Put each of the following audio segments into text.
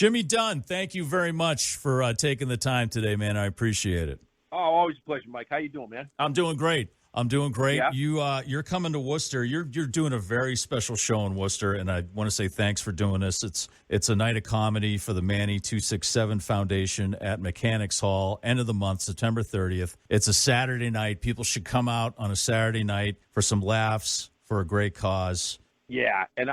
Jimmy Dunn, thank you very much for taking the time today, man. I appreciate it. Oh, always a pleasure, Mike. How you doing, man? I'm doing great. Yeah. You're coming to Worcester. You're doing a very special show in Worcester, and I want to say thanks for doing this. It's a night of comedy for the Manny 267 Foundation at Mechanics Hall, end of the month, September 30th. It's a Saturday night. People should come out on a Saturday night for some laughs for a great cause. Yeah, and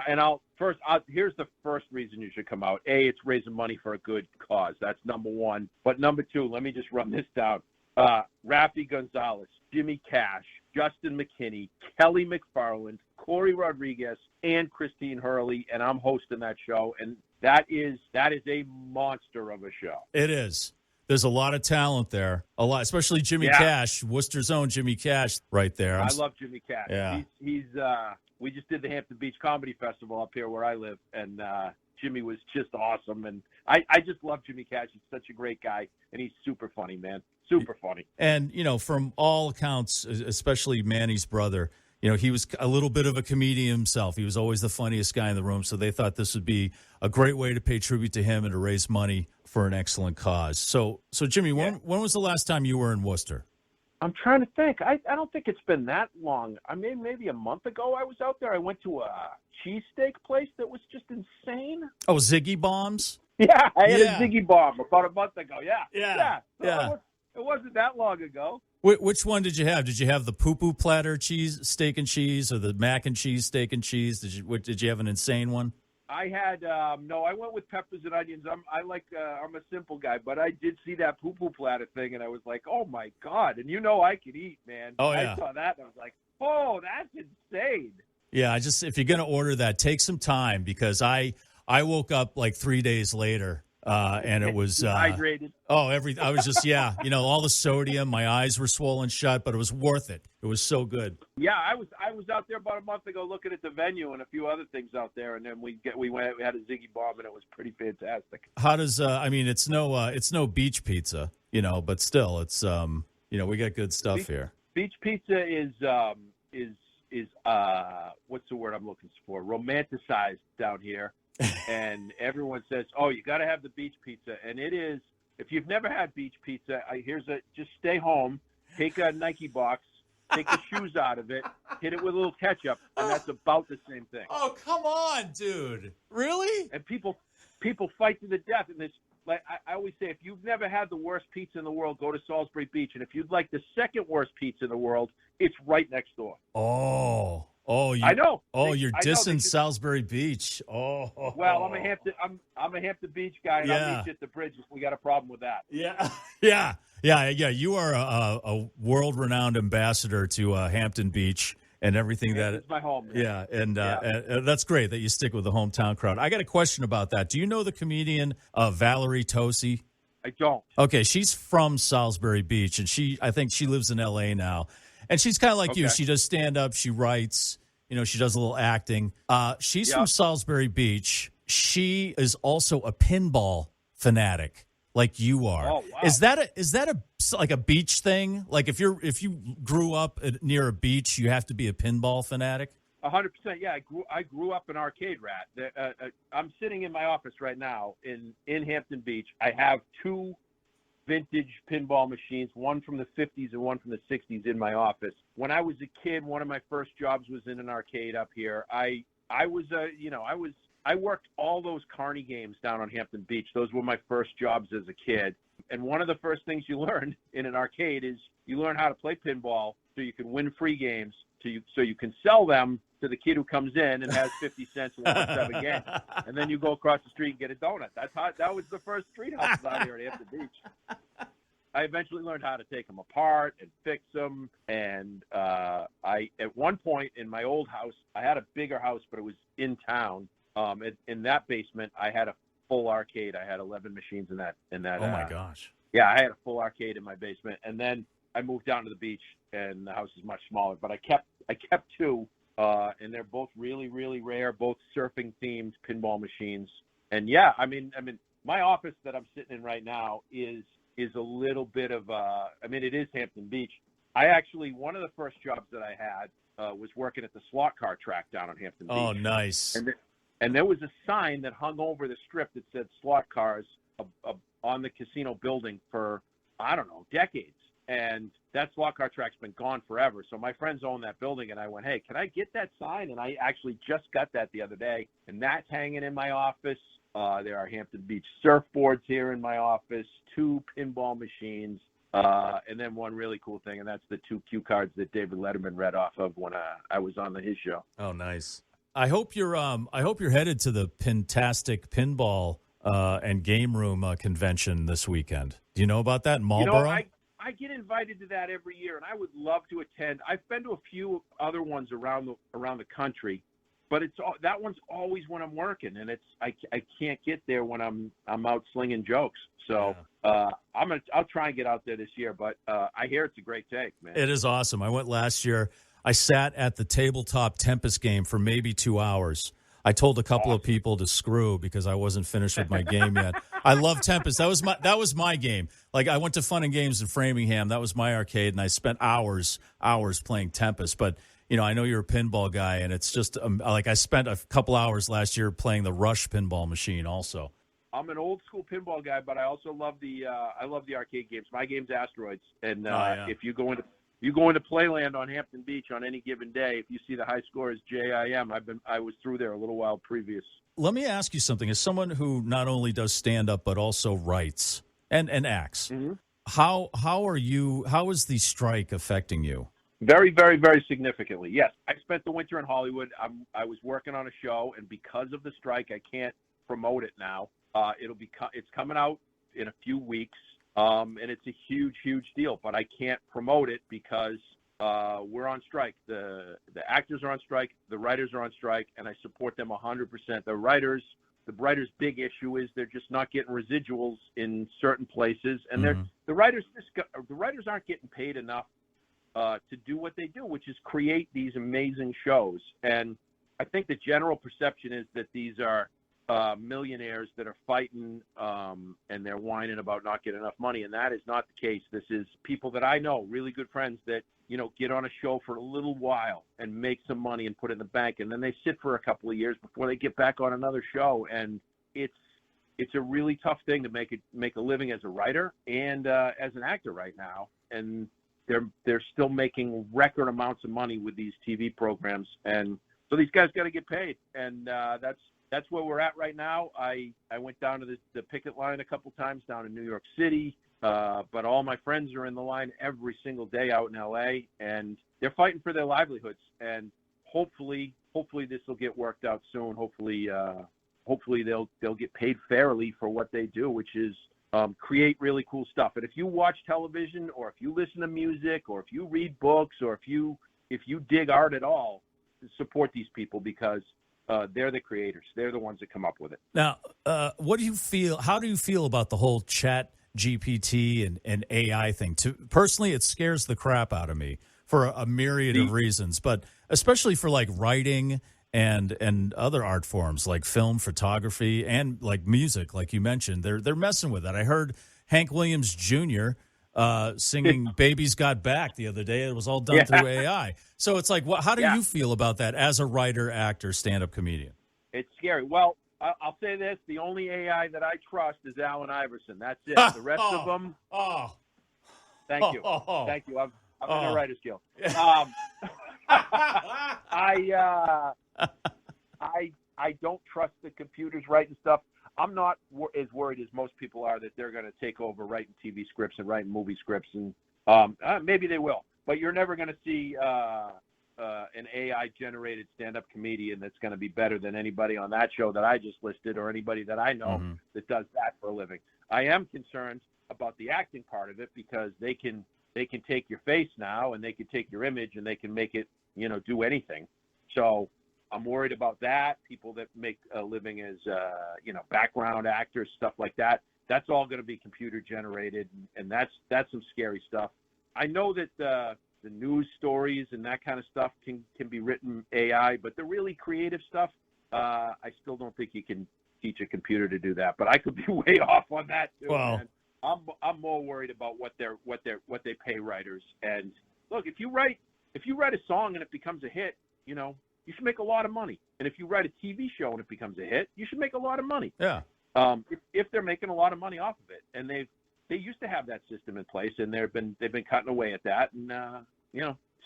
here's the first reason you should come out. A, it's raising money for a good cause. That's number one. But number two, let me just run this down. Rafi Gonzalez, Jimmy Cash, Justin McKinney, Kelly McFarland, Corey Rodriguez, and Christine Hurley, and I'm hosting that show. And that is a monster of a show. It is. There's a lot of talent there. A lot, especially Jimmy Cash, Worcester's own Jimmy Cash right there. I love Jimmy Cash. Yeah. He's we just did the Hampton Beach Comedy Festival up here where I live, and Jimmy was just awesome. And I just love Jimmy Cash. He's such a great guy, and he's super funny, man. Super funny. And, from all accounts, especially Manny's brother, he was a little bit of a comedian himself. He was always the funniest guy in the room. So they thought this would be a great way to pay tribute to him and to raise money for an excellent cause. So Jimmy, when was the last time you were in Worcester? I'm trying to think. I don't think it's been that long. I mean, maybe a month ago I was out there. I went to a cheesesteak place that was just insane. Oh, Ziggy Bombs? Yeah, I had a Ziggy Bomb about a month ago. Yeah. It wasn't that long ago. Which one did you have? Did you have the poo-poo platter steak and cheese, or the mac and cheese steak and cheese? Did you have an insane one? I had no. I went with peppers and onions. I'm a simple guy, but I did see that poo-poo platter thing, and I was like, oh my god! And I could eat, man. Oh yeah. I saw that, and I was like, oh, that's insane. Yeah, if you're gonna order that, take some time, because I woke up like 3 days later. And it was hydrated. I was just all the sodium. My eyes were swollen shut, but it was worth it. It was so good. Yeah, I was out there about a month ago looking at the venue and a few other things out there, and then we had a Ziggy Bomb, and it was pretty fantastic. How does it's no beach pizza, but still it's we got good stuff here. Beach pizza is what's the word I'm looking for? Romanticized down here. And everyone says, oh, you got to have the beach pizza. And it is, if you've never had beach pizza, just stay home, take a Nike box, take the shoes out of it, hit it with a little ketchup, and that's about the same thing. Oh, come on, dude. Really? And people fight to the death. And this, like I always say, if you've never had the worst pizza in the world, go to Salisbury Beach. And if you'd like the second worst pizza in the world, it's right next door. I know. You're dissing just, Salisbury Beach. Oh. Well, I'm a Hampton Beach guy, and I'll meet you at the bridge if we got a problem with that. Yeah. You are a world-renowned ambassador to Hampton Beach and everything It's my home. Man. Yeah, and that's great that you stick with the hometown crowd. I got a question about that. Do you know the comedian Valerie Tosi? I don't. Okay, she's from Salisbury Beach, and I think she lives in L.A. now. And she's kind of like you. She does stand-up. She writes. She does a little acting. She's from Salisbury Beach. She is also a pinball fanatic, like you are. Oh, wow. Is that like a beach thing? Like if you grew up near a beach, you have to be a pinball fanatic? 100%. Yeah, I grew up an arcade rat. I'm sitting in my office right now in Hampton Beach. I have two vintage pinball machines, one from the 50s and one from the 60s in my office. When I was a kid, one of my first jobs was in an arcade up here. I worked all those Carney games down on Hampton Beach. Those were my first jobs as a kid. And one of the first things you learn in an arcade is you learn how to play pinball so you can win free games, so you can sell them to the kid who comes in and has 50 cents and wants 7 games. And then you go across the street and get a donut. That was the first street houses out here at Hampton Beach. I eventually learned how to take them apart and fix them. And at one point in my old house, I had a bigger house, but it was in town. In that basement, I had a full arcade. I had 11 machines in that. Oh my gosh! Yeah, I had a full arcade in my basement, and then I moved down to the beach, and the house is much smaller. But I kept two, and they're both really, really rare, both surfing themed pinball machines. And yeah, I mean, my office that I'm sitting in right now is a little bit of it is Hampton Beach. One of the first jobs that I had was working at the slot car track down on Hampton Beach. Oh, nice. And there was a sign that hung over the strip that said slot cars on the casino building for, I don't know, decades. And that slot car track's been gone forever. So my friends own that building, and I went, hey, can I get that sign? And I actually just got that the other day, and that's hanging in my office. There are Hampton Beach surfboards here in my office, 2 pinball machines, and then one really cool thing, and that's the 2 cue cards that David Letterman read off of when I was on his show. Oh, nice. I hope you're headed to the Pintastic Pinball and Game Room convention this weekend. Do you know about that in Marlboro? I get invited to that every year, and I would love to attend. I've been to a few other ones around the country, but that one's always when I'm working, and I can't get there when I'm out slinging jokes. So I'll try and get out there this year, but I hear it's a great take, man. It is awesome. I went last year. I sat at the tabletop Tempest game for maybe 2 hours. I told a couple of people to screw because I wasn't finished with my game yet. I love Tempest. That was my game. Like, I went to Fun and Games in Framingham. That was my arcade, and I spent hours playing Tempest. But I know you're a pinball guy, and it's just like I spent a couple hours last year playing the Rush pinball machine. Also, I'm an old school pinball guy, but I also love the arcade games. My game's Asteroids, and if you go into Playland on Hampton Beach on any given day, if you see the high score as JIM, I was through there a little while previous. Let me ask you something. As someone who not only does stand up but also writes and acts, mm-hmm. How is the strike affecting you? Very, very, very significantly. Yes, I spent the winter in Hollywood. I was working on a show, and because of the strike, I can't promote it now. It's coming out in a few weeks. And it's a huge, huge deal, but I can't promote it because we're on strike. The actors are on strike, the writers are on strike, and I support them 100%. The writers' big issue is they're just not getting residuals in certain places, and the writers aren't getting paid enough to do what they do, which is create these amazing shows. And I think the general perception is that these are millionaires that are fighting and they're whining about not getting enough money, and that is not the case. This is people that I know, really good friends that get on a show for a little while and make some money and put it in the bank, and then they sit for a couple of years before they get back on another show. And it's a really tough thing to make a living as a writer and as an actor right now, and they're still making record amounts of money with these TV programs, and so these guys got to get paid, and that's where we're at right now. I went down to the picket line a couple times down in New York City, but all my friends are in the line every single day out in L.A., and they're fighting for their livelihoods. And hopefully this will get worked out soon. Hopefully they'll get paid fairly for what they do, which is create really cool stuff. And if you watch television, or if you listen to music, or if you read books, or if you dig art at all, support these people because they're the creators. They're the ones that come up with it. Now, what do you feel? How do you feel about the whole Chat GPT and AI thing? Personally, it scares the crap out of me for a myriad of reasons, but especially for like writing and other art forms like film, photography, and like music, like you mentioned. They're messing with that. I heard Hank Williams Jr. Singing "Baby's Got Back" the other day. It was all done through AI. So it's like, how do you feel about that as a writer, actor, stand-up comedian? It's scary. Well, I'll say this: the only AI that I trust is Allen Iverson. That's it. The rest of them. Thank you. Thank you. I'm in a writer's guild. I don't trust the computers writing stuff. I'm not as worried as most people are that they're going to take over writing TV scripts and writing movie scripts, and maybe they will. But you're never going to see an AI-generated stand-up comedian that's going to be better than anybody on that show that I just listed, or anybody that I know that does that for a living. I am concerned about the acting part of it because they can take your face now, and they can take your image, and they can make it do anything. So I'm worried about that. People that make a living as, background actors, stuff like that. That's all going to be computer generated, and that's some scary stuff. I know that the news stories and that kind of stuff can be written AI, but the really creative stuff, I still don't think you can teach a computer to do that. But I could be way off on that too. Well, man. I'm more worried about what they pay writers. And look, if you write a song and it becomes a hit, you should make a lot of money. And if you write a TV show and it becomes a hit, you should make a lot of money. Yeah. If they're making a lot of money off of it, and they used to have that system in place, and they've been cutting away at that, and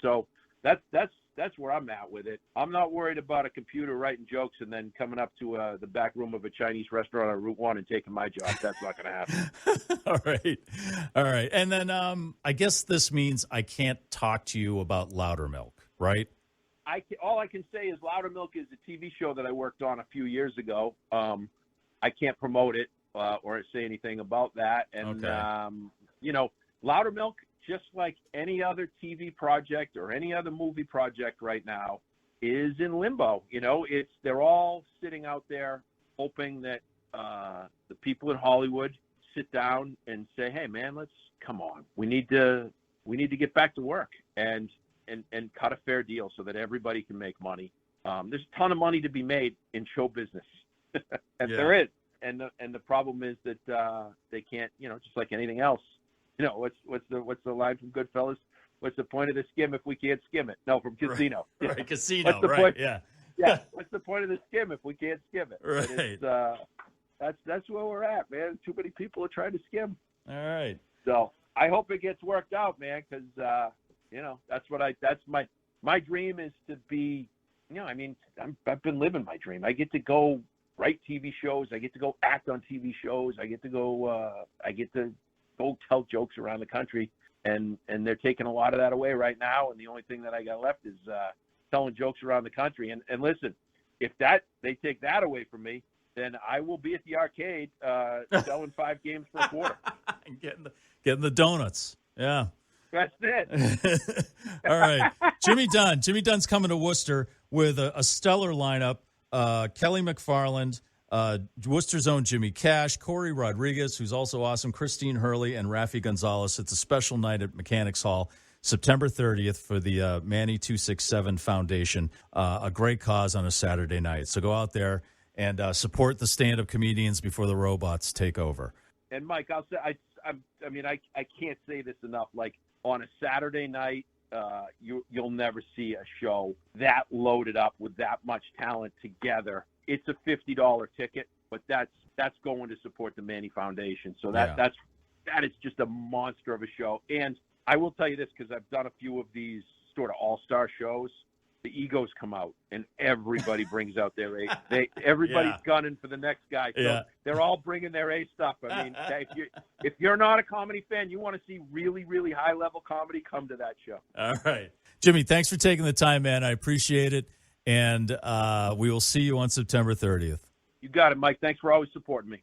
so that's where I'm at with it. I'm not worried about a computer writing jokes and then coming up to the back room of a Chinese restaurant on Route 1 and taking my job. That's not going to happen. All right. And then I guess this means I can't talk to you about Loudermilk, right? All I can say is Loudermilk is a TV show that I worked on a few years ago. I can't promote it or say anything about that. And, Loudermilk, just like any other TV project or any other movie project right now, is in limbo. They're all sitting out there hoping that the people in Hollywood sit down and say, hey, man, come on. We need to get back to work and cut a fair deal so that everybody can make money. There's a ton of money to be made in show business. There is. And the problem is that they can't, just like anything else. What's the line from Goodfellas? What's the point of the skim if we can't skim it? No, from Casino. Right, Casino. What's the right. Point? Yeah. Yeah. What's the point of the skim if we can't skim it? Right. That's where we're at, man. Too many people are trying to skim. All right. So I hope it gets worked out, man, because that's my dream is to be. I've been living my dream. I get to go write TV shows. I get to go act on TV shows. I get to go. Go tell jokes around the country, and they're taking a lot of that away right now. And the only thing that I got left is telling jokes around the country. And listen, if they take that away from me, then I will be at the arcade selling 5 games for a quarter. Getting the donuts. Yeah. That's it. All right. Jimmy Dunn. Jimmy Dunn's coming to Worcester with a stellar lineup. Kelly McFarland, Worcester's own Jimmy Cash, Corey Rodriguez, who's also awesome, Christine Hurley, and Rafi Gonzalez. It's a special night at Mechanics Hall, September 30th for the Manny 267 Foundation, a great cause on a Saturday night. So go out there and support the stand-up comedians before the robots take over. And Mike, I'll say, I can't say this enough. Like on a Saturday night, you'll never see a show that loaded up with that much talent together. It's a $50 ticket, but that's going to support the Manny Foundation. So that is just a monster of a show. And I will tell you this, because I've done a few of these sort of all-star shows. The egos come out, and everybody brings out their A. Everybody's gunning for the next guy. So they're all bringing their A stuff. I mean, if you're not a comedy fan, you want to see really, really high-level comedy, come to that show. All right. Jimmy, thanks for taking the time, man. I appreciate it. And we will see you on September 30th. You got it, Mike. Thanks for always supporting me.